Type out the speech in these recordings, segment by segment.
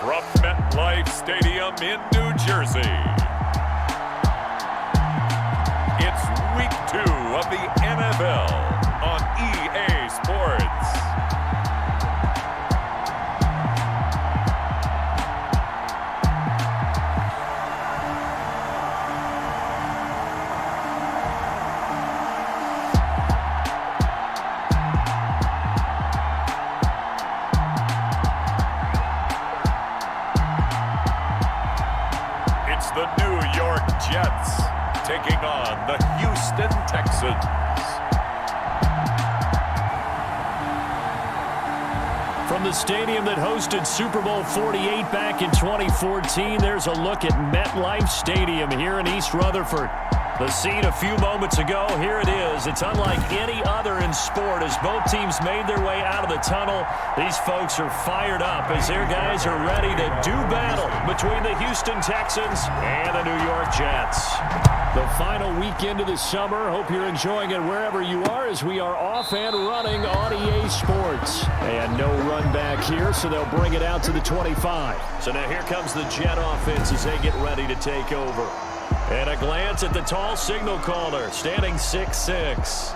from MetLife Stadium in New Jersey. It's week 2 of the NFL on EA Sports. The New York Jets taking on the Houston Texans. From the stadium that hosted Super Bowl 48 back in 2014, there's a look at MetLife Stadium here in East Rutherford. The scene a few moments ago, here it is. It's unlike any other in sport as both teams made their way out of the tunnel. These folks are fired up as their guys are ready to do battle between the Houston Texans and the New York Jets. The final weekend of the summer. Hope you're enjoying it wherever you are as we are off and running on EA Sports. And no run back here, so they'll bring it out to the 25. So now here comes the Jet offense as they get ready to take over. And a glance at the tall signal caller, standing 6'6".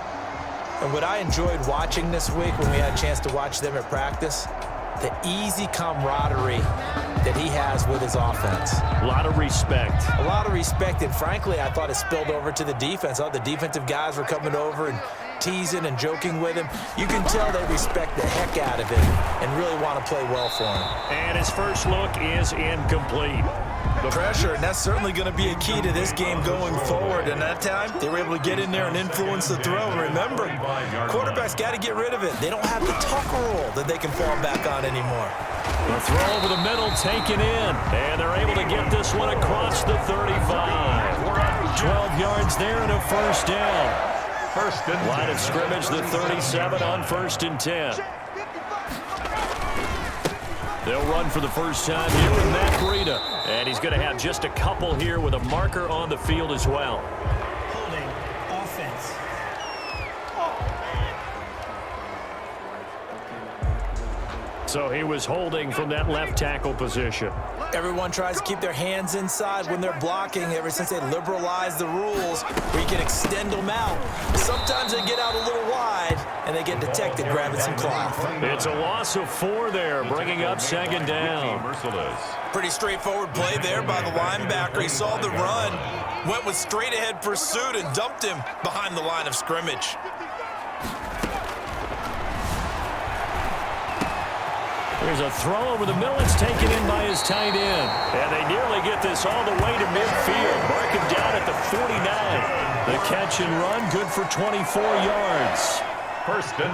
And what I enjoyed watching this week when we had a chance to watch them at practice, the easy camaraderie that he has with his offense. A lot of respect. A lot of respect, and frankly, I thought it spilled over to the defense. All the defensive guys were coming over and teasing and joking with him. You can tell they respect the heck out of him and really want to play well for him. And his first look is incomplete. The pressure, and that's certainly going to be a key to this game going forward. And that time, they were able to get in there and influence the throw. Remember, quarterbacks got to get rid of it. They don't have the Tucker rule that they can fall back on anymore. The throw over the middle taken in, and they're able to get this one across the 35. 12 yards there and a first down. Line of scrimmage, the 37 on 1st and 10. They'll run for the first time here with Matt Breida. And he's going to have just a couple here with a marker on the field as well. Holding offense. So he was holding from that left tackle position. Everyone tries to keep their hands inside when they're blocking ever since they liberalized the rules where you can extend them out. Sometimes they get out a little wide and they get detected grabbing some cloth. It's a loss of 4 there, bringing up 2nd down. Pretty straightforward play there by the linebacker. He saw the run, went with straight ahead pursuit and dumped him behind the line of scrimmage. There's a throw over the middle. It's taken in by his tight end. And they nearly get this all the way to midfield. Mark him down at the 49. The catch and run, good for 24 yards.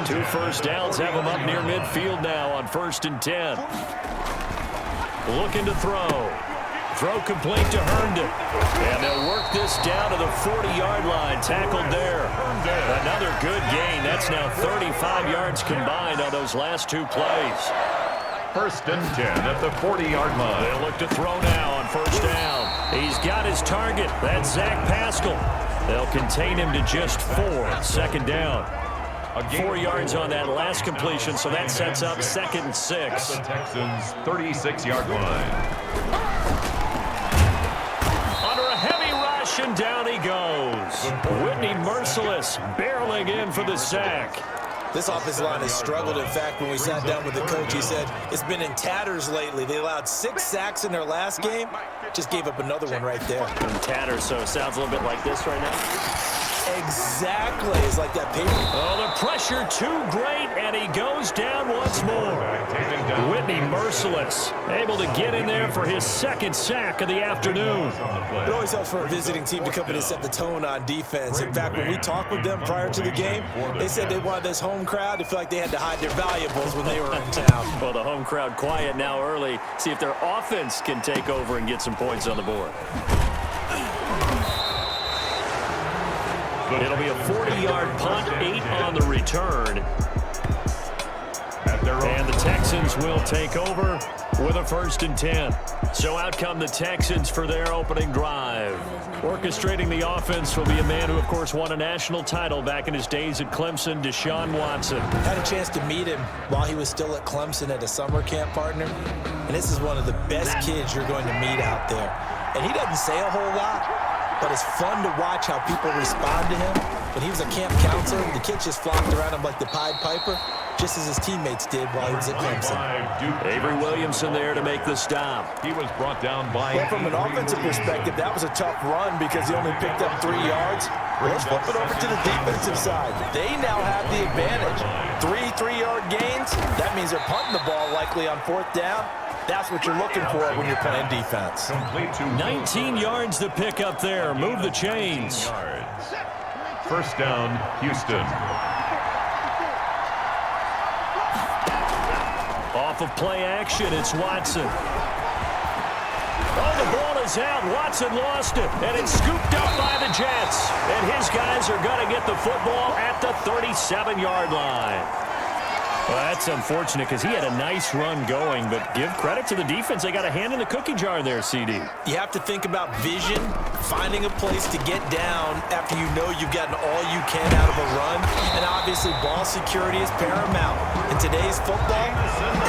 2 first downs have him up near midfield now on 1st and 10. Looking to throw. Throw complete to Herndon. And they'll work this down to the 40-yard line. Tackled there. Another good gain. That's now 35 yards combined on those last 2 plays. 1st and 10 at the 40-yard line. They'll look to throw now on 1st down. He's got his target. That's Zach Pascal. They'll contain him to just 4. 2nd down. 4 yards on that last completion, so that sets up 2nd and 6. The Texans' 36-yard line. Under a heavy rush, and down he goes. Whitney Merciless barreling in for the sack. This offensive line has struggled. In fact, when we sat down with the coach, he said it's been in tatters lately. They allowed 6 sacks in their last game. Just gave up another one right there. In tatters, so it sounds a little bit like this right now. Exactly. It's like that paper. Oh, the pressure too great, and he goes down once more. Whitney Merciless able to get in there for his 2nd sack of the afternoon. It always helps for a visiting team to come in and set the tone on defense. In fact, when we talked with them prior to the game, they said they wanted this home crowd to feel like they had to hide their valuables when they were in town. Well, the home crowd quiet now early. See if their offense can take over and get some points on the board. It'll be a 40-yard punt, 8 on the return. And the Texans will take over with a 1st and 10. So out come the Texans for their opening drive. Orchestrating the offense will be a man who, of course, won a national title back in his days at Clemson, Deshaun Watson. Had a chance to meet him while he was still at Clemson at a summer camp, partner. And this is one of the best kids you're going to meet out there. And he doesn't say a whole lot, but it's fun to watch how people respond to him. When he was a camp counselor, the kids just flocked around him like the Pied Piper, just as his teammates did while he was at Clemson. Avery Williamson there to make the stop. He was brought down by... Well, from an offensive perspective, that was a tough run because he only picked up 3 yards. Let's flip it over to the defensive side. They now have the advantage. 3 3-yard gains. That means they're punting the ball likely on 4th down. That's what you're looking for when you're playing defense. 19 yards to pick up there. Move the chains. First down, Houston. Off of play action, it's Watson. Oh, the ball is out. Watson lost it, and it's scooped up by the Jets. And his guys are going to get the football at the 37-yard line. Well, that's unfortunate because he had a nice run going, but give credit to the defense. They got a hand in the cookie jar there, CD. You have to think about vision, finding a place to get down after you know you've gotten all you can out of a run, and obviously ball security is paramount. In today's football,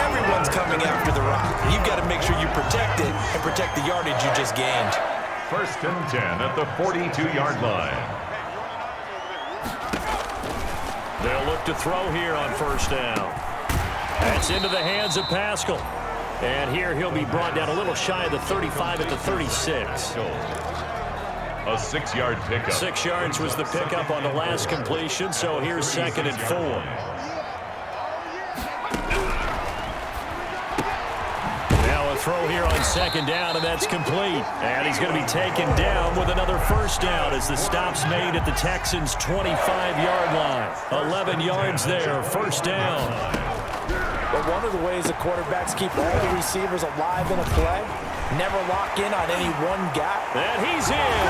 everyone's coming after the rock. You've got to make sure you protect it and protect the yardage you just gained. First and 10 at the 42-yard line. They'll look to throw here on first down. That's into the hands of Pascal. And here he'll be brought down a little shy of the 35 at the 36. A 6-yard pickup. 6 yards was the pickup on the last completion, so here's 2nd and 4. Now a throw here on 2nd down, and that's complete. And he's going to be taken down with another first down as the stop's made at the Texans' 25-yard line. 11 yards there, first down. But one of the ways the quarterbacks keep all the receivers alive in a play, never lock in on any one gap. And he's in.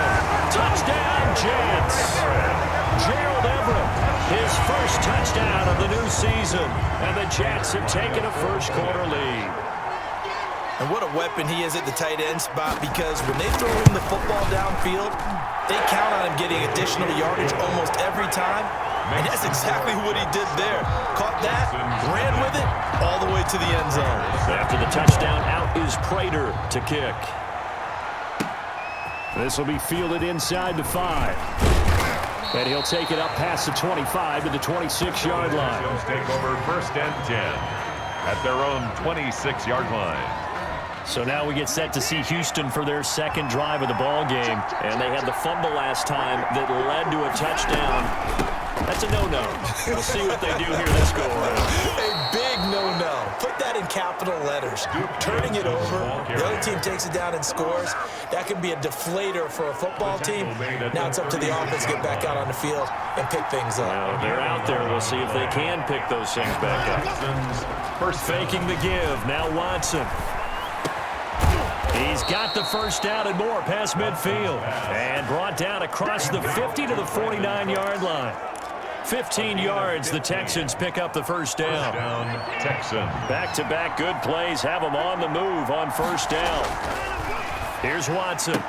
Touchdown, Jets. Gerald Everett, his first touchdown of the new season. And the Jets have taken a first-quarter lead. And what a weapon he is at the tight end spot, because when they throw him the football downfield, they count on him getting additional yardage almost every time. And that's exactly what he did there. Caught that, ran with it, all the way to the end zone. After the touchdown, out is Prater to kick. This will be fielded inside the 5. And he'll take it up past the 25 to the 26-yard line. Take over first and 10 at their own 26-yard line. So now we get set to see Houston for their second drive of the ball game. And they had the fumble last time that led to a touchdown. That's a no-no. We'll see what they do here this go-around. A big no-no. Put that in capital letters. Turning it over, the other team takes it down and scores. That can be a deflator for a football team. Now it's up to the offense to get back out on the field and pick things up. Well, they're out there. We'll see if they can pick those things back up. First faking the give. Now Watson. He's got the first down and more past midfield. And brought down across the 50 to the 49-yard line. 15 yards, the Texans pick up the first down. Texans. Back-to-back good plays have them on the move on first down. Here's Watson.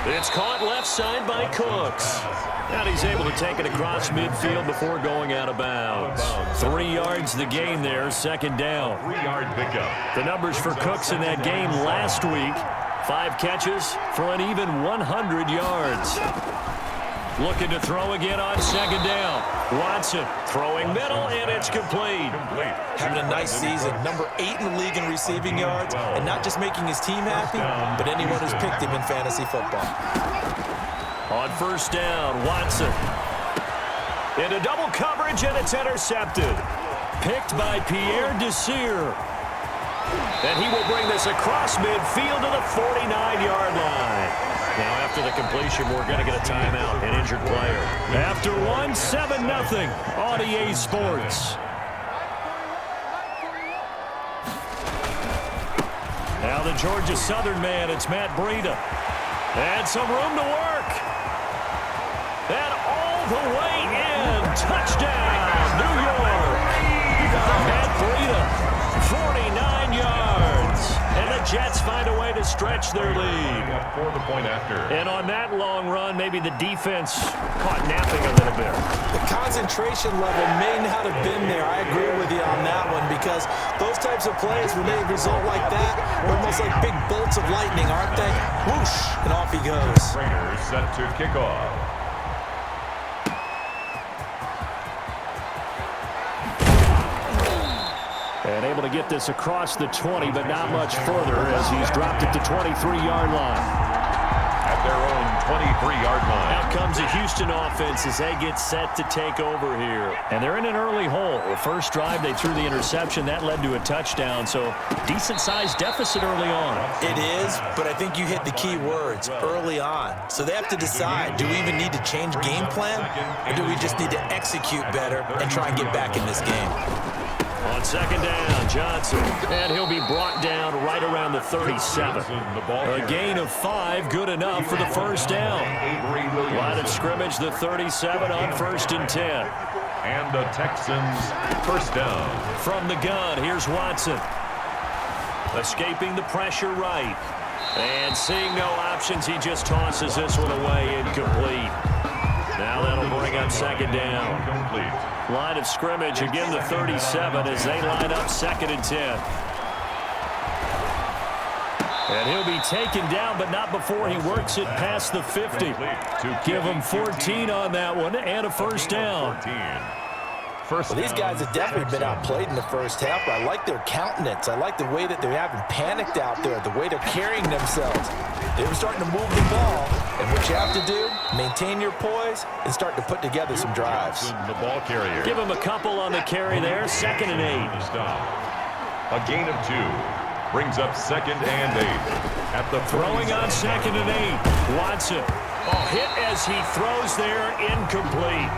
It's caught left side by Cooks. And he's able to take it across midfield before going out of bounds. 3 yards the gain there, second down. 3-yard pickup. The numbers for Cooks in that game last week, 5 catches for an even 100 yards. Looking to throw again on second down. Watson throwing middle, and it's complete. Having a nice season. Number 8 in the league in receiving yards, and not just making his team happy, but anyone who's picked him in fantasy football. On first down, Watson. Into double coverage, and it's intercepted. Picked by Pierre Desir. And he will bring this across midfield to the 49-yard line. Now, after the completion, we're going to get a timeout, an injured player. After one, 7-0 on EA Sports. Now the Georgia Southern man, it's Matt Breida. And some room to work. And all the way in. Touchdown, New York. Matt Breida, 49 yards. And the Jets find a way to stretch their lead. For the point after. And on that long run, maybe the defense caught napping a little bit. The concentration level may not have been there. I agree with you on that one, because those types of plays, when they result like that, are almost like big bolts of lightning, aren't they? Whoosh, and off he goes. Raiders set to kick off. And able to get this across the 20, but not much further as he's dropped at the 23-yard line. At their own 23-yard line. Out comes the Houston offense as they get set to take over here. And they're in an early hole. The first drive, they threw the interception. That led to a touchdown, so decent-sized deficit early on. It is, but I think you hit the key words, early on. So they have to decide, do we even need to change game plan, or do we just need to execute better and try and get back in this game? On second down, Johnson. And he'll be brought down right around the 37. A gain of 5, good enough for the first down. Line of scrimmage, the 37 on 1st and 10. And the Texans first down. From the gun, here's Watson. Escaping the pressure right. And seeing no options, he just tosses this one away, incomplete. Now that'll bring up second down. Complete. Line of scrimmage, again the 37 as they line up 2nd and 10. And he'll be taken down, but not before he works it past the 50. Give him 14 on that one and a first down. Well, these guys have definitely been outplayed in the first half, but I like their countenance. I like the way that they haven't panicked out there, the way they're carrying themselves. They were starting to move the ball, and what you have to do, maintain your poise and start to put together some drives. The ball carrier. Give him a couple on the carry there, 2nd and 8. Stop. A gain of 2. Brings up 2nd and 8. At the throwing on 2nd and 8. Watson. Hit as he throws there, incomplete.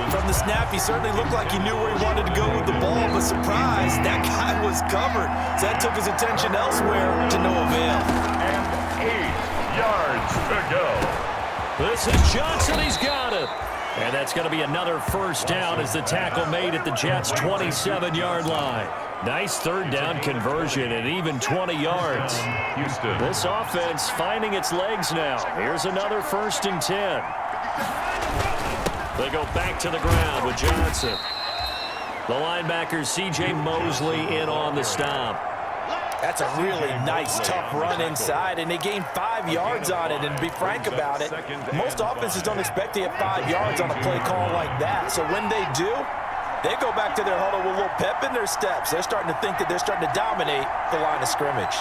From the snap, he certainly looked like he knew where he wanted to go with the ball, but surprise, that guy was covered. So that took his attention elsewhere to no avail. And 8 yards to go. This is Johnson, he's got it. And that's going to be another first down as the tackle made at the Jets' 27-yard line. Nice 3rd down conversion and even 20 yards. Houston. This offense finding its legs now. Here's another 1st and 10. They go back to the ground with Johnson. The linebacker C.J. Mosley in on the stop. That's a really nice, tough run inside, and they gained 5 yards on it. And to be frank about it, most offenses don't expect to get 5 yards on a play call like that. So when they do, they go back to their huddle with a little pep in their steps. They're starting to think that they're starting to dominate the line of scrimmage.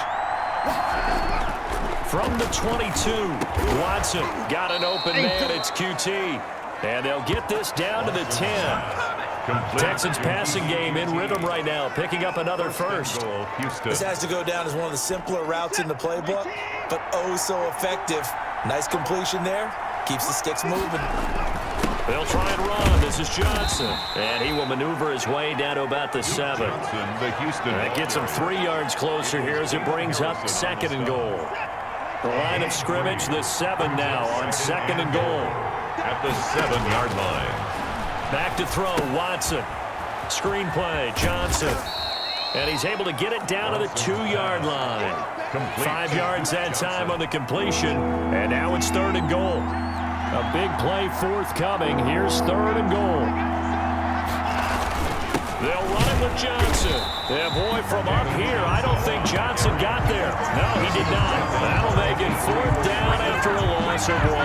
From the 22, Watson got an open man. It's QT. And they'll get this down to the 10. Texans passing game in rhythm right now, picking up another first. This has to go down as one of the simpler routes in the playbook, but oh so effective. Nice completion there. Keeps the sticks moving. They'll try and run. This is Johnson. And he will maneuver his way down to about the 7. That gets him 3 yards closer here as it brings up 2nd and goal. The line of scrimmage, the 7 now on 2nd and goal. At the 7-yard line. Back to throw, Watson. Screen play, Johnson. And he's able to get it down to the 2-yard line. 5 yards that time on the completion. And now it's 3rd and goal. A big play forthcoming. Here's 3rd and goal. They'll run it with Johnson. Yeah, boy, from up here, I don't think Johnson got there. No, he did not. That'll make it 4th down after a loss of 1.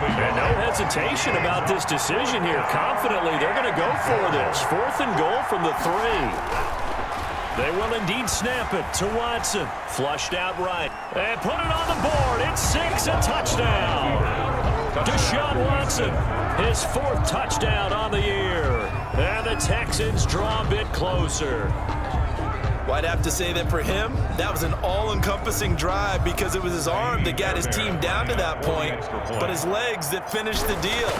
And no hesitation about this decision here. Confidently, they're going to go for this. 4th and goal from the 3. They will indeed snap it to Watson. Flushed out right. And put it on the board. It's 6, a touchdown. Deshaun Watson, his 4th touchdown on the year. And the Texans draw a bit closer. Well, I'd have to say that for him, that was an all-encompassing drive because it was his arm that got his team down to that point, but his legs that finished the deal.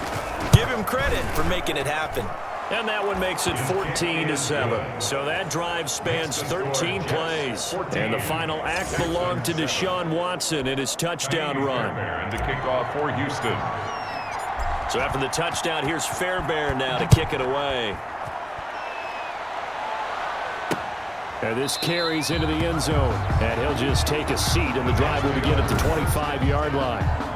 Give him credit for making it happen. And that one makes it 14-7. So that drive spans 13 plays. And the final act belonged to Deshaun Watson in his touchdown run. And the kickoff for Houston. So after the touchdown, here's Fairbairn now to kick it away. And this carries into the end zone. And he'll just take a seat, and the drive will begin at the 25-yard line.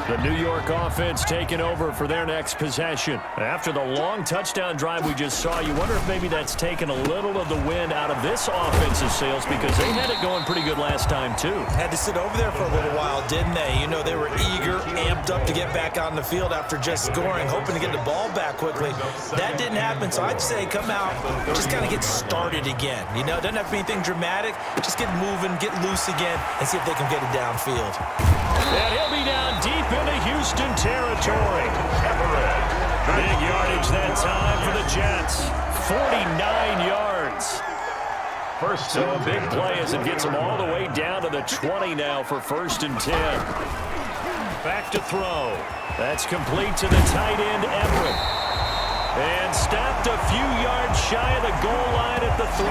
The New York offense taking over for their next possession. After the long touchdown drive we just saw, you wonder if maybe that's taken a little of the wind out of this offensive sails, because they had it going pretty good last time too. Had to sit over there for a little while, didn't they? You know, they were eager, amped up to get back on the field after just scoring, hoping to get the ball back quickly. That didn't happen, so I'd say come out, just kind of get started again. You know, it doesn't have to be anything dramatic. Just get moving, get loose again, and see if they can get it downfield. And he'll be down deep into Houston territory. Big yardage that time for the Jets. 49 yards. So a big play as it gets them all the way down to the 20 now for 1st and 10. Back to throw. That's complete to the tight end, Everett. And stopped a few yards shy of the goal line at the 3.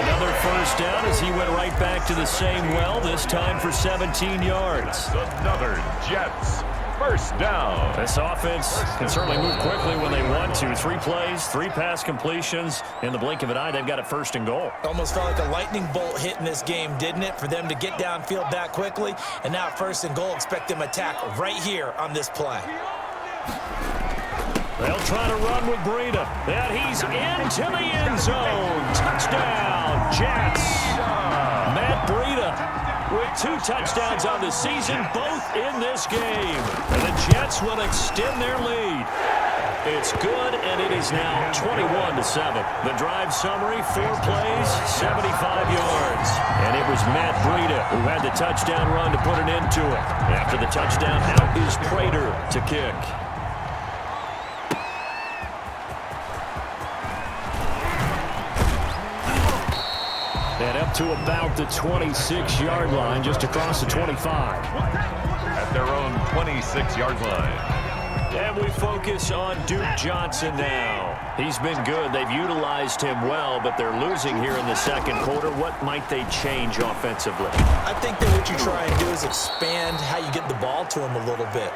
Another 1st down as he went right back to the same well, this time for 17 yards. Another Jets 1st down. This offense can certainly move quickly when they want to. 3 plays, 3 pass completions. In the blink of an eye, they've got it 1st and goal. Almost felt like a lightning bolt hit in this game, didn't it? For them to get downfield that quickly. And now 1st and goal, expect them to attack right here on this play. They'll try to run with Breida. And he's into the end zone. Touchdown, Jets. Matt Breida with 2 touchdowns on the season, both in this game. And the Jets will extend their lead. It's good, and it is now 21-7. The drive summary, 4 plays, 75 yards. And it was Matt Breida who had the touchdown run to put an end to it. After the touchdown, out is Prater to kick. And up to about the 26-yard line, just across the 25. At their own 26-yard line. And we focus on Duke Johnson now. He's been good. They've utilized him well, but they're losing here in the 2nd quarter. What might they change offensively? I think that what you try and do is expand how you get the ball to him a little bit.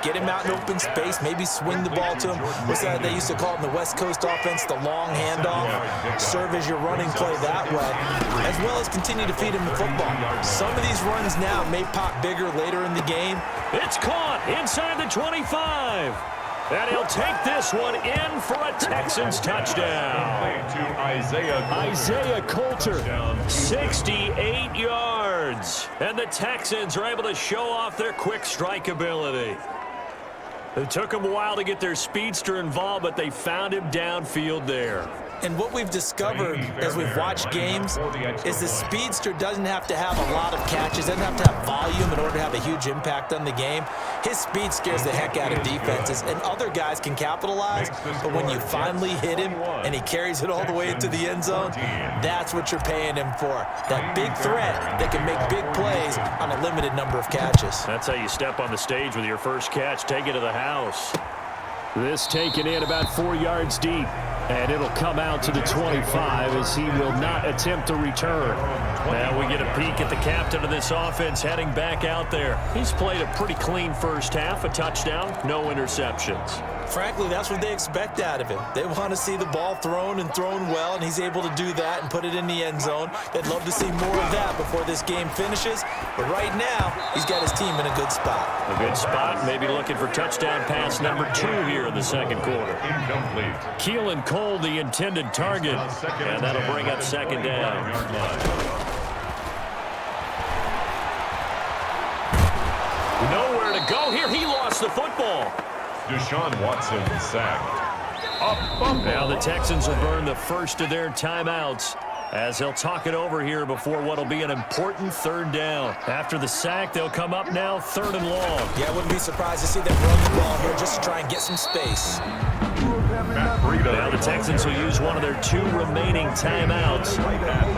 Get him out in open space, maybe swing the ball to him. What's that they used to call it in the West Coast offense, the long handoff? Serve as your running play that way, as well as continue to feed him the football. Some of these runs now may pop bigger later in the game. It's caught inside the 25. And he'll take this one in for a Texans touchdown. Isaiah Coulter, 68 yards. And the Texans are able to show off their quick strike ability. It took them a while to get their speedster involved, but they found him downfield there. And what we've discovered as we've watched games is the speedster doesn't have to have a lot of catches, doesn't have to have volume in order to have a huge impact on the game. His speed scares the heck out of defenses, and other guys can capitalize, but when you finally hit him and he carries it all the way into the end zone, that's what you're paying him for. That big threat that can make big plays on a limited number of catches. That's how you step on the stage with your first catch. Take it to the house. This taken in about 4 yards deep. And it'll come out to the 25 as he will not attempt to return. Now we get a peek at the captain of this offense heading back out there. He's played a pretty clean first half, a touchdown, no interceptions. Frankly, that's what they expect out of him. They want to see the ball thrown and thrown well, and he's able to do that and put it in the end zone. They'd love to see more of that before this game finishes. But right now, he's got his team in a good spot. A good spot, maybe looking for touchdown pass number 2 here in the 2nd quarter. Incomplete. Keelan Cole, the intended target, and that'll bring up 2nd down. Nowhere to go here. He lost the football. Deshaun Watson sacked. Now the Texans will burn the first of their timeouts as they'll talk it over here before what will be an important 3rd down. After the sack, they'll come up now 3rd and long. Yeah, I wouldn't be surprised to see them run the ball here just to try and get some space. Now the Texans will use one of their 2 remaining timeouts.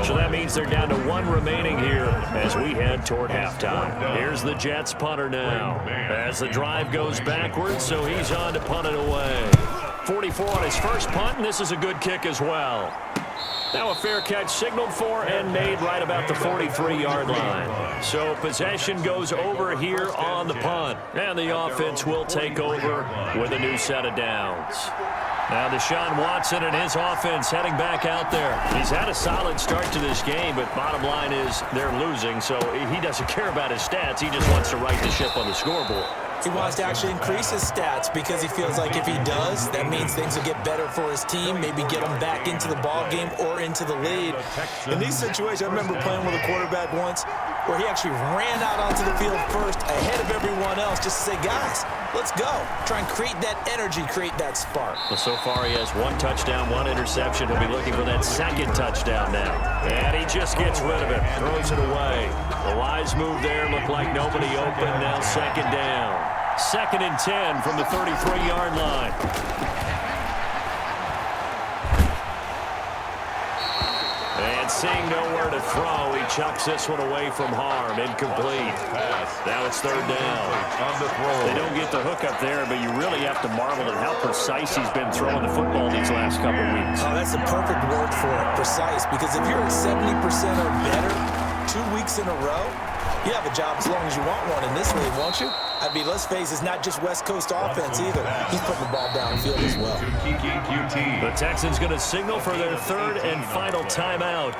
So that means they're down to 1 remaining here as we head toward halftime. Here's the Jets punter now as the drive goes backwards, so he's on to punt it away. 44 on his first punt, and this is a good kick as well. Now a fair catch signaled for and made right about the 43-yard line. So possession goes over here on the punt. And the offense will take over with a new set of downs. Now Deshaun Watson and his offense heading back out there. He's had a solid start to this game, but bottom line is they're losing, so he doesn't care about his stats. He just wants to right the ship on the scoreboard. He wants to actually increase his stats because he feels like if he does, that means things will get better for his team, maybe get him back into the ball game or into the lead. In these situations, I remember playing with a quarterback once where he actually ran out onto the field first ahead of everyone else just to say, guys, let's go. Try and create that energy, create that spark. Well, so far he has 1 touchdown, 1 interception. He'll be looking for that second touchdown now. And he just gets rid of it, throws it away. The wise move there, looked like nobody open. Now second down. 2nd and 10 from the 33-yard line. And seeing nowhere to throw, he chucks this one away from harm. Incomplete. Now it's 3rd down. They don't get the hook up there, but you really have to marvel at how precise he's been throwing the football these last couple weeks. Oh, that's the perfect word for it, precise. Because if you're at 70% or better 2 weeks in a row, you have a job as long as you want one in this league, won't you? I mean, let's face it, it's not just West Coast offense either. He's putting the ball downfield as well. The Texans going to signal for their 3rd and final timeout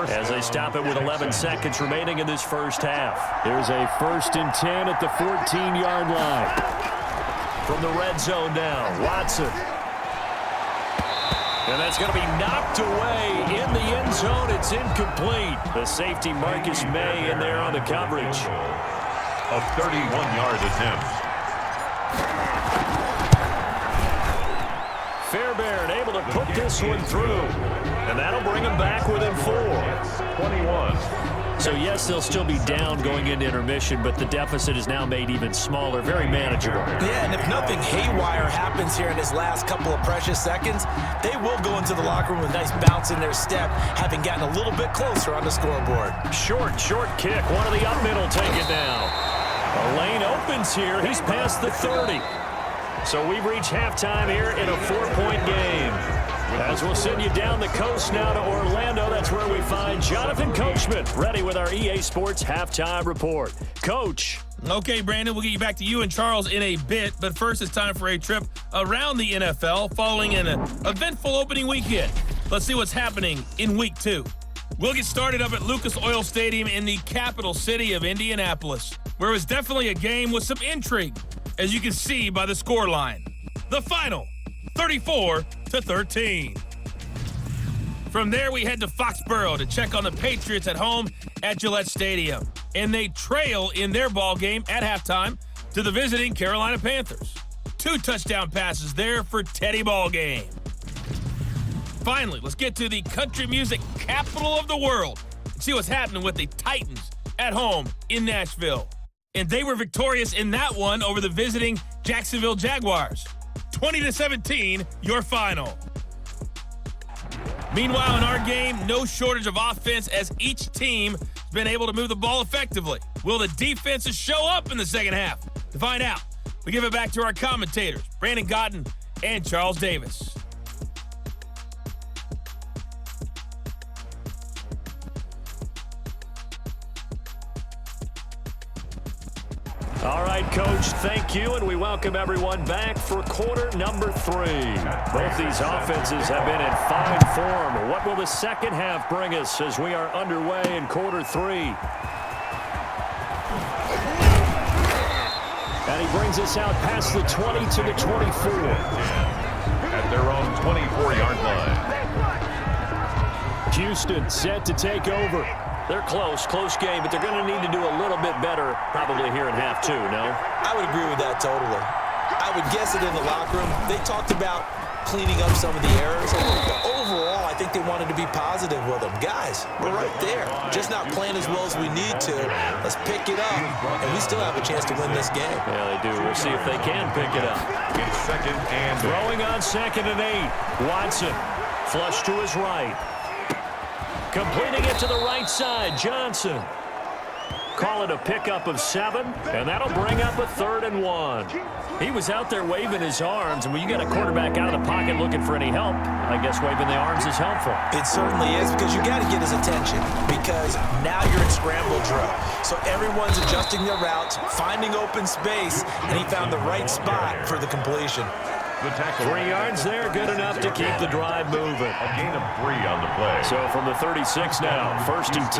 as they stop it with 11 seconds remaining in this first half. There's a 1st and 10 at the 14-yard line. From the red zone now, Watson. And that's going to be knocked away in the end zone. It's incomplete. The safety Marcus May in there on the coverage. A 31-yard attempt. Fairbairn able to put this one through. And that'll bring him back within 4. 21. So, yes, they'll still be down going into intermission, but the deficit is now made even smaller, very manageable. Yeah, and if nothing haywire happens here in his last couple of precious seconds, they will go into the locker room with a nice bounce in their step, having gotten a little bit closer on the scoreboard. Short kick. One of the up middle take it down. A lane opens here. He's past the 30. So we've reached halftime here in a 4-point game. As we'll send you down the coast now to Orlando, that's where we find Jonathan Coachman, ready with our EA Sports Halftime Report. Coach. Okay, Brandon, we'll get you back to you and Charles in a bit, but first it's time for a trip around the NFL following an eventful opening weekend. Let's see what's happening in Week 2. We'll get started up at Lucas Oil Stadium in the capital city of Indianapolis, where it was definitely a game with some intrigue, as you can see by the scoreline. The final, 34-13. From there, we head to Foxborough to check on the Patriots at home at Gillette Stadium. And they trail in their ball game at halftime to the visiting Carolina Panthers. 2 touchdown passes there for Teddy Ballgame. Finally, let's get to the country music capital of the world and see what's happening with the Titans at home in Nashville. And they were victorious in that one over the visiting Jacksonville Jaguars. 20-17, your final. Meanwhile, in our game, no shortage of offense as each team has been able to move the ball effectively. Will the defenses show up in the second half? To find out, we give it back to our commentators, Brandon Godden and Charles Davis. All right, Coach, thank you, and we welcome everyone back for quarter number 3. Both these offenses have been in fine form. What will the second half bring us as we are underway in quarter 3? And he brings us out past the 20 to the 24. At their own 24-yard line. Houston set to take over. They're close game, but they're going to need to do a little bit better probably here in half 2, no? I would agree with that totally. I would guess it in the locker room. They talked about cleaning up some of the errors. But overall, I think they wanted to be positive with them. Guys, we're right there. Just not playing as well as we need to. Let's pick it up, and we still have a chance to win this game. Yeah, they do. We'll see if they can pick it up. It's 2nd and 8. Throwing on 2nd and 8. Watson, flush to his right. Completing it to the right side, Johnson. Call it a pickup of 7, and that'll bring up a 3rd and 1. He was out there waving his arms, and when you got a quarterback out of the pocket looking for any help, I guess waving the arms is helpful. It certainly is, because you got to get his attention, because now you're in scramble drill. So everyone's adjusting their routes, finding open space, and he found the right spot for the completion. The tackle. 3 yards there, good enough to keep the drive moving. A gain of 3 on the play. So from the 36 now, 1st and 10.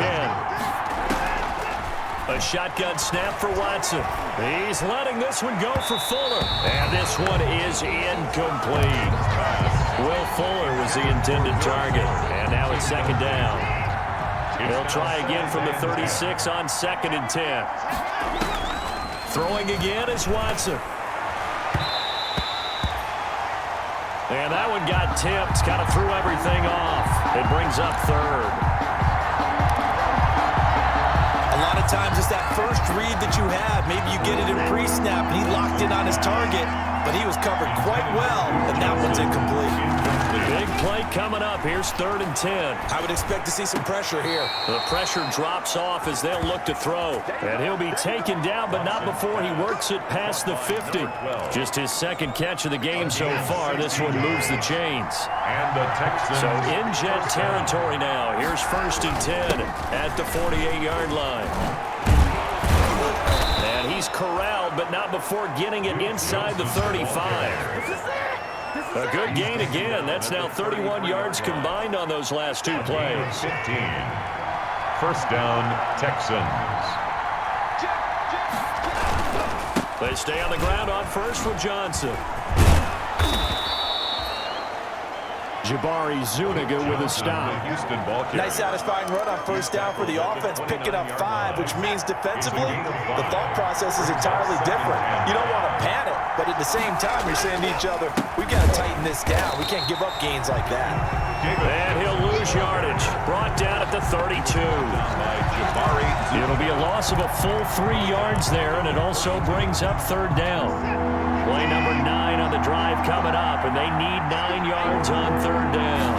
A shotgun snap for Watson. He's letting this one go for Fuller. And this one is incomplete. Will Fuller was the intended target. And now it's 2nd down. He'll try again from the 36 on 2nd and 10. Throwing again is Watson. And that one got tipped. Kind of threw everything off. It brings up 3rd. A lot of times it's that first read that you have. Maybe you get it in pre-snap, and he locked in on his target, but he was covered quite well, and that one's incomplete. Big play coming up. Here's 3rd and 10. I would expect to see some pressure here. The pressure drops off as they'll look to throw. And he'll be taken down, but not before he works it past the 50. Just his 2nd catch of the game so far. This one moves the chains. And the Texans. So in jet territory now. Here's 1st and 10 at the 48-yard line. And he's corralled, but not before getting it inside the 35. A good gain again. That's now 31 yards combined on those last 2 plays. 15. 1st down, Texans. They stay on the ground on 1st with Johnson. Jabari Zuniga with a stop. Nice satisfying run on 1st down for the offense, picking up 5, which means defensively, the thought process is entirely different. You don't want to panic, but at the same time, you're saying to each other, we've got to tighten this down. We can't give up gains like that. And he'll lose yardage. Brought down at the 32. It'll be a loss of a full 3 yards there, and it also brings up 3rd down. Play number 9 on the drive coming up, and they need 9 yards on 3rd down.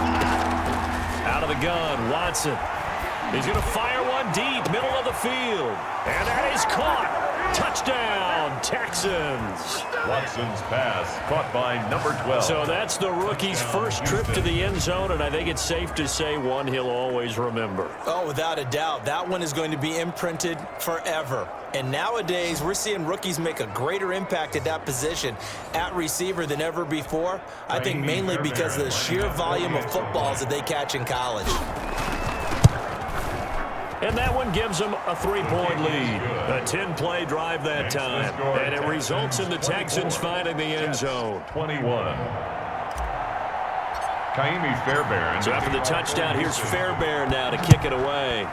Out of the gun, Watson. He's going to fire one deep, middle of the field. And that is caught. Touchdown, Texans. Watson's pass caught by number 12. So that's the rookie's first trip to the end zone, and I think it's safe to say one he'll always remember. Oh, without a doubt. That one is going to be imprinted forever. And nowadays, we're seeing rookies make a greater impact at that position at receiver than ever before. I think mainly because of the sheer volume of footballs that they catch in college. And that one gives them a 3-point lead. A 10-play drive that time. And it results in the Texans finding the end zone. 21. Kaimi Fairbairn. So after the touchdown, here's Fairbairn now to kick it away.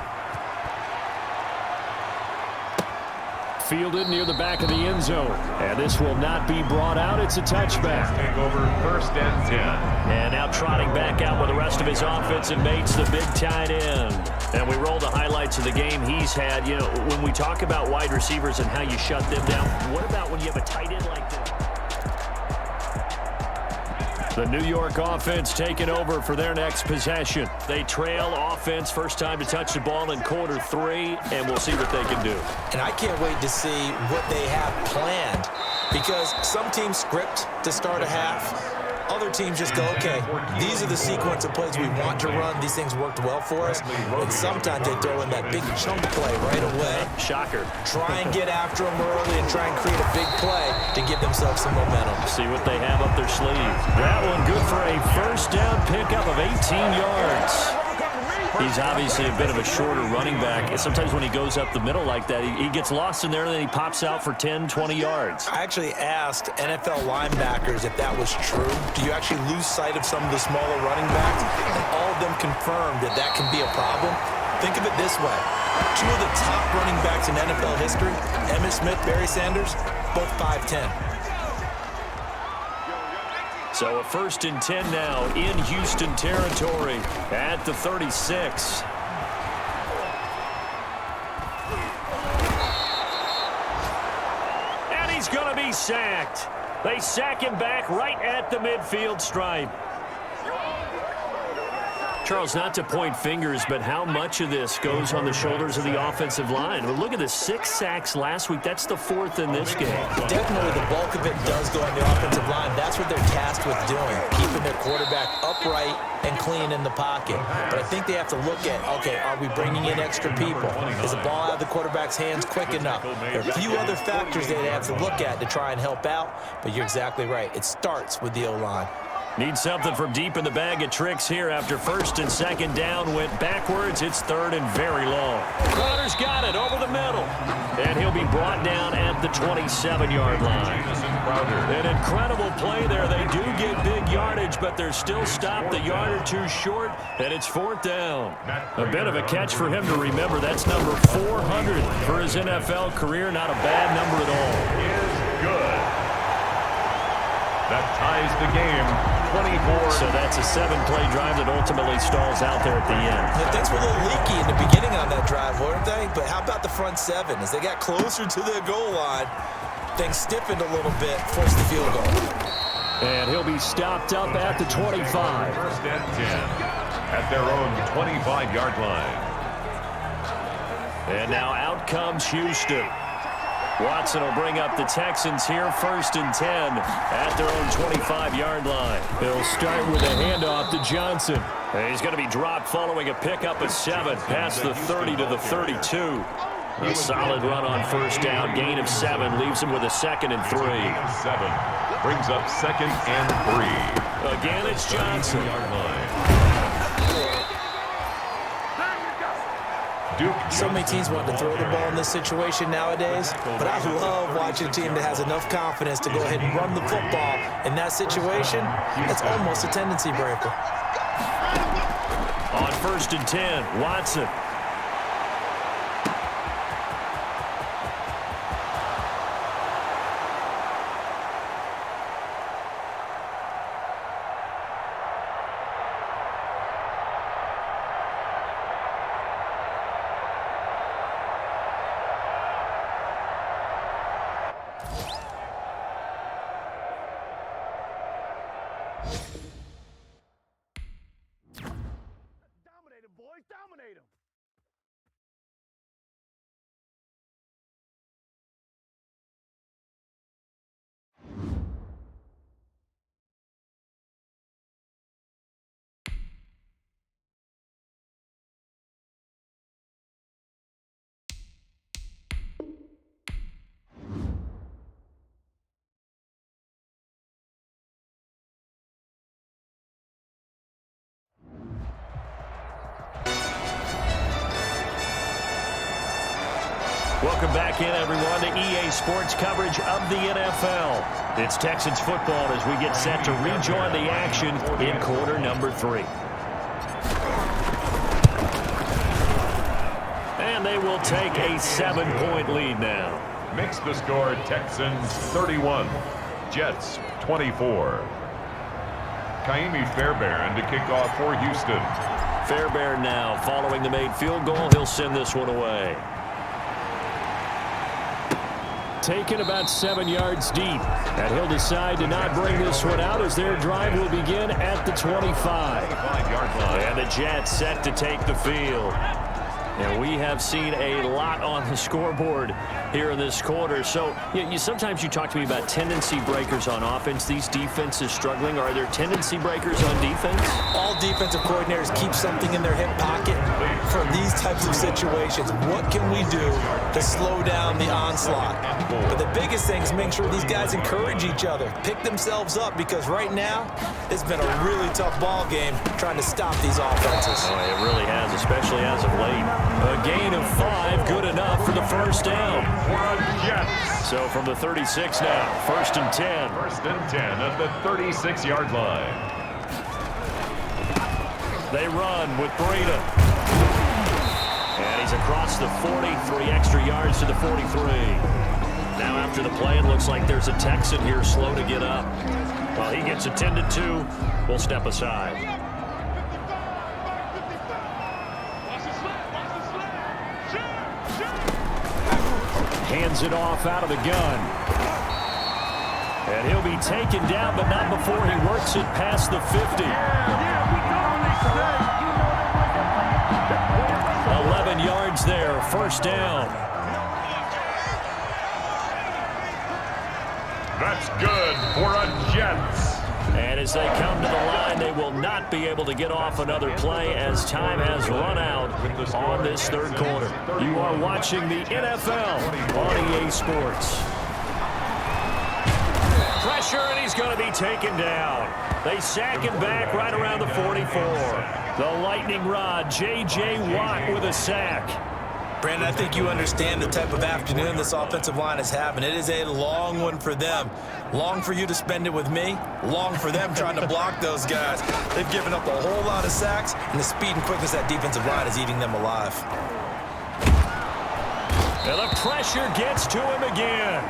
Fielded near the back of the end zone. And this will not be brought out. It's a touchback. Take over 1st and 10. And now trotting back out with the rest of his offensive mates, the big tight end. And we roll the highlights of the game he's had. You know, when we talk about wide receivers and how you shut them down, what about when you have a tight end like that? The New York offense taking over for their next possession. They trail offense, first time to touch the ball in quarter 3, and we'll see what they can do. And I can't wait to see what they have planned, because some teams script to start a half. Other teams just go, okay, these are the sequence of plays we want to run. These things worked well for us. And sometimes they throw in that big chunk play right away. Shocker. Try and get after them early and try and create a big play to give themselves some momentum. See what they have up their sleeve. That one good for a 1st down pickup of 18 yards. He's obviously a bit of a shorter running back. Sometimes when he goes up the middle like that, he gets lost in there, and then he pops out for 10, 20 yards. I actually asked NFL linebackers if that was true. Do you actually lose sight of some of the smaller running backs? And all of them confirmed that that can be a problem. Think of it this way. 2 of the top running backs in NFL history, Emmitt Smith, Barry Sanders, both 5'10". So a 1st and 10 now in Houston territory at the 36. And he's going to be sacked. They sack him back right at the midfield stripe. Charles, not to point fingers, but how much of this goes on the shoulders of the offensive line? Well, look at the 6 sacks last week. That's the 4th in this game. Definitely the bulk of it does go on the offensive line. That's what they're tasked with doing, keeping their quarterback upright and clean in the pocket. But I think they have to look at, okay, are we bringing in extra people? Is the ball out of the quarterback's hands quick enough? There are a few other factors they have to look at to try and help out, but you're exactly right. It starts with the O-line. Need something from deep in the bag of tricks here after 1st and 2nd down. Went backwards. It's 3rd and very long. Crowder's got it over the middle. And he'll be brought down at the 27-yard line. An incredible play there. They do get big yardage, but they're still stopped a yard or two short, and it's 4th down. A bit of a catch for him to remember. That's number 400 for his NFL career. Not a bad number at all. Is good. That ties the game. 24. So that's a 7-play drive that ultimately stalls out there at the end. Yeah, things were a little leaky in the beginning on that drive, weren't they? But how about the front 7? As they got closer to their goal line, things stiffened a little bit, forced the field goal. And he'll be stopped up at the 25. 1st and 10 at their own 25-yard line. And now out comes Houston. Watson will bring up the Texans here, 1st and 10 at their own 25-yard line. He'll start with a handoff to Johnson. And he's going to be dropped following a pickup of 7 past the 30 to the 32. A solid run on 1st down, gain of 7, leaves him with a 2nd and 3. 7 brings up 2nd and 3. Again, it's Johnson. So many teams want to throw the ball in this situation nowadays, but I love watching a team that has enough confidence to go ahead and run the football. In that situation, it's almost a tendency breaker. On 1st and 10, Watson. Dominate him. Welcome back in, everyone, to EA Sports coverage of the NFL. It's Texans football as we get set to rejoin the action in quarter number 3. And they will take a 7-point lead now. Makes the score Texans 31, Jets 24. Kaimi Fairbairn to kick off for Houston. Fairbairn now following the made field goal. He'll send this one away. Taken about 7 yards deep, and he'll decide to not bring this one out as their drive will begin at the 25-yard line. And the Jets set to take the field. And we have seen a lot on the scoreboard here in this quarter. So sometimes you talk to me about tendency breakers on offense. These defenses struggling. Are there tendency breakers on defense? All defensive coordinators keep something in their hip pocket for these types of situations. What can we do to slow down the onslaught? But the biggest thing is making sure these guys encourage each other, pick themselves up, because right now it's been a really tough ball game trying to stop these offenses. Oh, it really has, especially as of late. A gain of 5, good enough for the first down. So from the 36 now, 1st and 10. 1st and 10 at the 36-yard line. They run with Breda. And he's across the 40, 3 extra yards to the 43. Now after the play, it looks like there's a Texan here slow to get up. While he gets attended to, we'll step aside. Hands it off out of the gun. And he'll be taken down, but not before he works it past the 50. a first down. That's good for a Jets. And as they come to the line, they will not be able to get off another play as time has run out on this third quarter. You are watching the NFL on EA Sports. Pressure, and he's going to be taken down. They sack him back right around the 44. The lightning rod, J.J. Watt with a sack. Brandon, I think you understand the type of afternoon this offensive line is having. It is a long one for them. Long for you to spend it with me. Long for them trying to block those guys. They've given up a whole lot of sacks, and the speed and quickness of that defensive line is eating them alive. And the pressure gets to him again.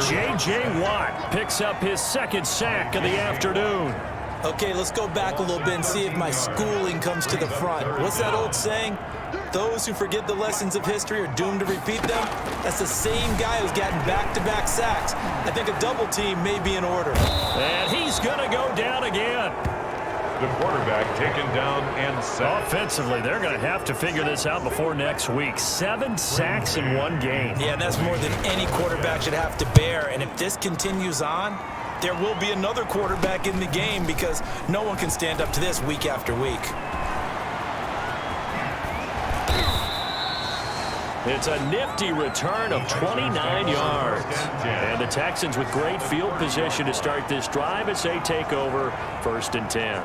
J.J. Watt picks up his second sack of the afternoon. Okay, let's go back a little bit and see if my schooling comes to the front. What's that old saying? Those who forget the lessons of history are doomed to repeat them. That's the same guy who's gotten back-to-back sacks. I think a double team may be in order. And he's going to go down again. The quarterback taken down and sacked. Offensively, they're going to have to figure this out before next week. 7 sacks in one game. Yeah, and that's more than any quarterback should have to bear. And if this continues on, there will be another quarterback in the game because no one can stand up to this week after week. It's a nifty return of 29 yards. And the Texans with great field position to start this drive as they take over 1st and 10.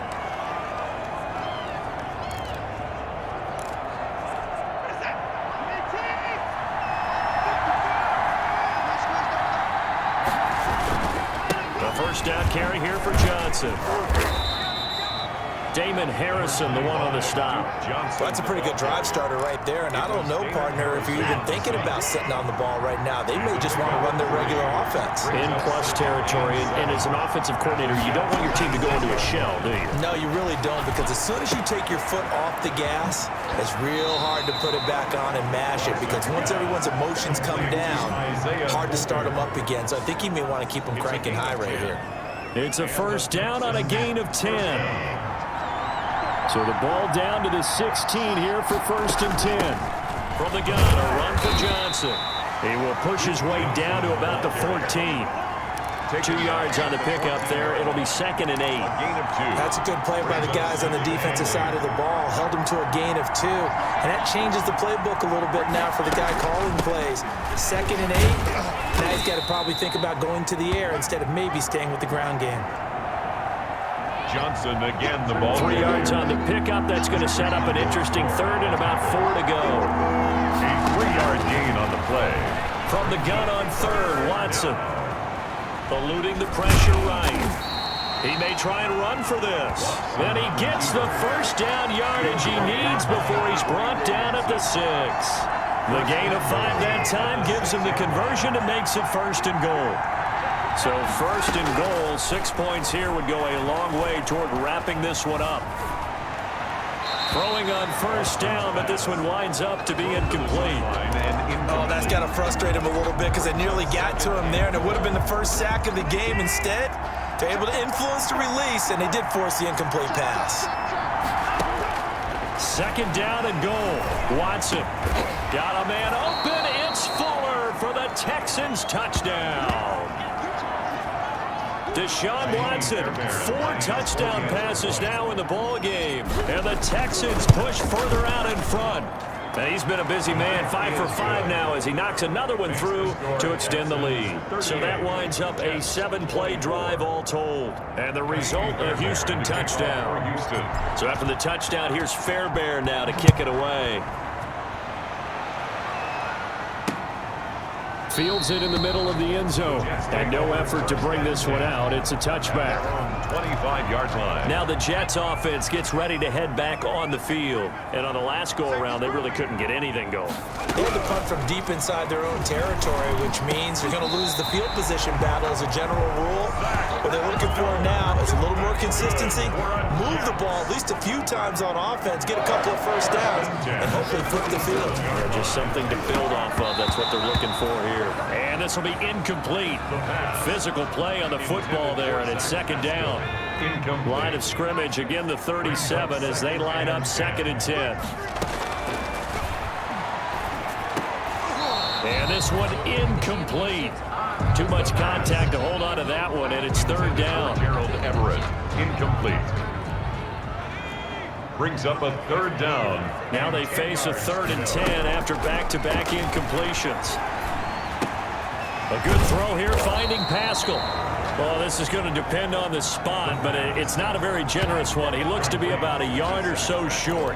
The first down carry here for Johnson. Damon Harrison, the one on the stop. Well, that's a pretty good drive starter right there. And I don't know, partner, if you're even thinking about sitting on the ball right now. They may just want to run their regular offense. In plus territory. And as an offensive coordinator, you don't want your team to go into a shell, do you? No, you really don't, because as soon as you take your foot off the gas, it's real hard to put it back on and mash it, because once everyone's emotions come down, hard to start them up again. So I think you may want to keep them cranking high right here. It's a first down on a gain of 10. So the ball down to the 16 here for 1st and 10. From the gun, a run for Johnson. He will push his way down to about the 14. 2 yards on the pickup there. It'll be 2nd and 8. That's a good play by the guys on the defensive side of the ball. Held him to a gain of 2. And that changes the playbook a little bit now for the guy calling plays. 2nd and 8. Now he's got to probably think about going to the air instead of maybe staying with the ground game. Johnson again, the ball. 3 yards on the pickup. That's going to set up an interesting 3rd and about 4 to go. A 3-yard gain on the play. From the gun on 3rd, Watson. Eluding the pressure right. He may try and run for this. And he gets the first down yardage he needs before he's brought down at the 6. The gain of 5 that time gives him the conversion and makes it 1st and goal. So 1st and goal, 6 points here would go a long way toward wrapping this one up. Throwing on 1st down, but this one winds up to be incomplete. Oh, that's got to frustrate him a little bit because it nearly got to him there, and it would have been the first sack of the game. Instead, they're able to influence the release, and they did force the incomplete pass. 2nd down and goal. Watson got a man open. It's Fuller for the Texans touchdown. Deshaun Watson, 4 touchdown passes now in the ball game, and the Texans push further out in front. And he's been a busy man, 5 for 5 now as he knocks another one through to extend the lead. So that winds up a 7-play drive all told, and the result, a Houston touchdown. So after the touchdown, here's Fairbairn now to kick it away. Fields it in the middle of the end zone. And no effort to bring this one out. It's a touchback. 25-yard line. Now the Jets offense gets ready to head back on the field. And on the last go-around, they really couldn't get anything going. They had to punt from deep inside their own territory, which means you're going to lose the field position battle as a general rule. What they're looking for now is a little more consistency. Move the ball at least a few times on offense, get a couple of first downs, and hopefully flip the field. Yeah, just something to build off of. That's what they're looking for here. And this will be incomplete. Physical play on the football there, and it's 2nd down. Line of scrimmage, again the 37 as they line up 2nd and 10. And this one incomplete. Too much contact to hold on to that one, and it's third down. Gerald Everett, incomplete. Brings up a third down. Now they face a 3rd and 10 after back-to-back incompletions. A good throw here, finding Pascal. Well, this is going to depend on the spot, but it's not a very generous one. He looks to be about a yard or so short.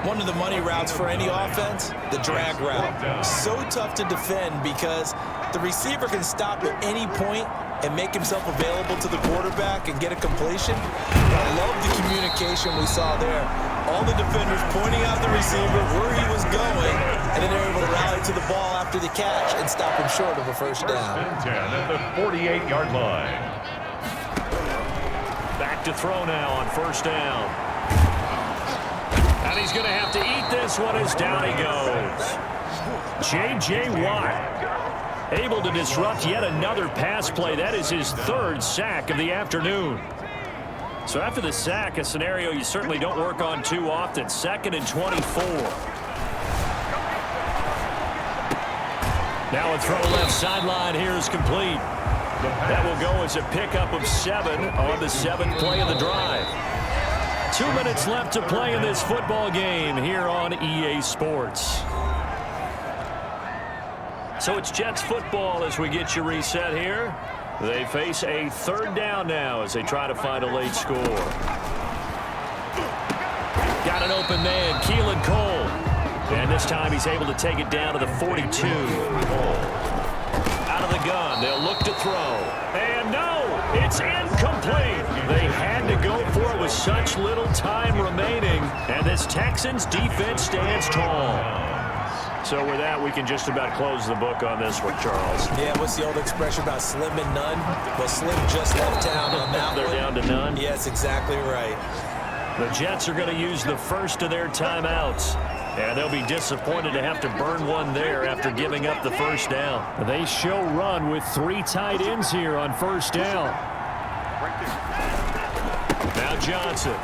One of the money routes for any offense, the drag route. So tough to defend because the receiver can stop at any point and make himself available to the quarterback and get a completion. I love the communication we saw there. All the defenders pointing out the receiver where he was going, and then they're able to rally to the ball after the catch and stop him short of a first down. 10 at the 48-yard line. Back to throw now on first down. And he's going to have to eat this one as down he goes. J.J. Watt able to disrupt yet another pass play. That is his 3rd sack of the afternoon. So after the sack, a scenario you certainly don't work on too often. 2nd and 24. Now a throw left sideline here is complete. That will go as a pickup of 7 on the 7th play of the drive. 2 minutes left to play in this football game here on EA Sports. So it's Jets football as we get you reset here. They face a 3rd down now as they try to find a late score. Got an open man, Keelan Cole. And this time he's able to take it down to the 42. Out of the gun, they'll look to throw. And no, it's incomplete. They had to go for it with such little time remaining. And this Texans defense stands tall. So with that, we can just about close the book on this one, Charles. Yeah, what's the old expression about slim and none? Well, Slim just left town on that They're one. down to none? Yes, exactly right. The Jets are going to use the first of their timeouts. And they'll be disappointed to have to burn one there after giving up the first down. They show run with 3 tight ends here on first down. Now Johnson.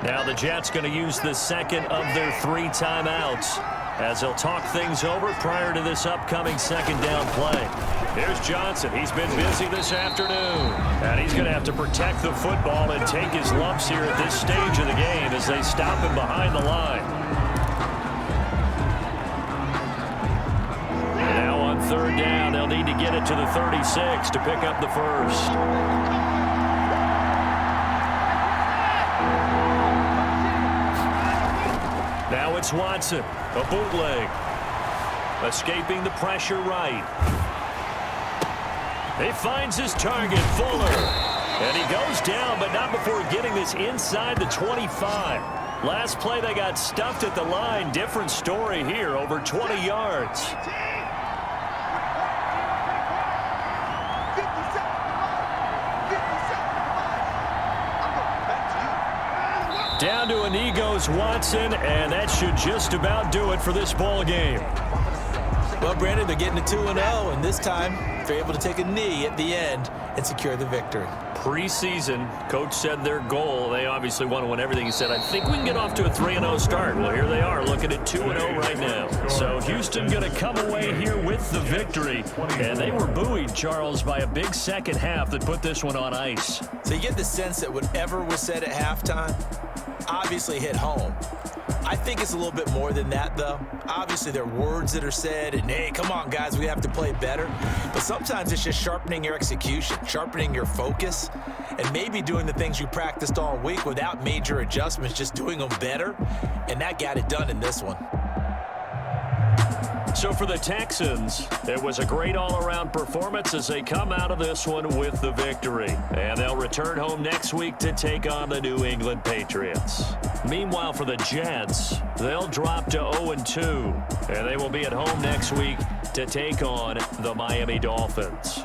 Now the Jets going to use the 2nd of their 3 timeouts as they'll talk things over prior to this upcoming 2nd down play. Here's Johnson. He's been busy this afternoon. And he's going to have to protect the football and take his lumps here at this stage of the game as they stop him behind the line. And now on 3rd down, they'll need to get it to the 36 to pick up the first. Now it's Watson, a bootleg. Escaping the pressure right. He finds his target, Fuller. And he goes down, but not before getting this inside the 25. Last play, they got stuffed at the line. Different story here, over 20 yards. Down to a knee goes Watson, and that should just about do it for this ball game. Well, Brandon, they're getting to 2-0, and this time they're able to take a knee at the end and secure the victory. Preseason, coach said their goal, they obviously want to win everything. He said, I think we can get off to a 3-0 start. Well, here they are looking at 2-0 right now. So Houston going to come away here with the victory. And they were buoyed, Charles, by a big second half that put this one on ice. So you get the sense that whatever was said at halftime obviously hit home. I think it's a little bit more than that, though. Obviously, there are words that are said, and, hey, come on, guys, we have to play better. But sometimes it's just sharpening your execution, sharpening your focus, and maybe doing the things you practiced all week without major adjustments, just doing them better. And that got it done in this one. So for the Texans, it was a great all-around performance as they come out of this one with the victory. And they'll return home next week to take on the New England Patriots. Meanwhile, for the Jets, they'll drop to 0-2. And they will be at home next week to take on the Miami Dolphins.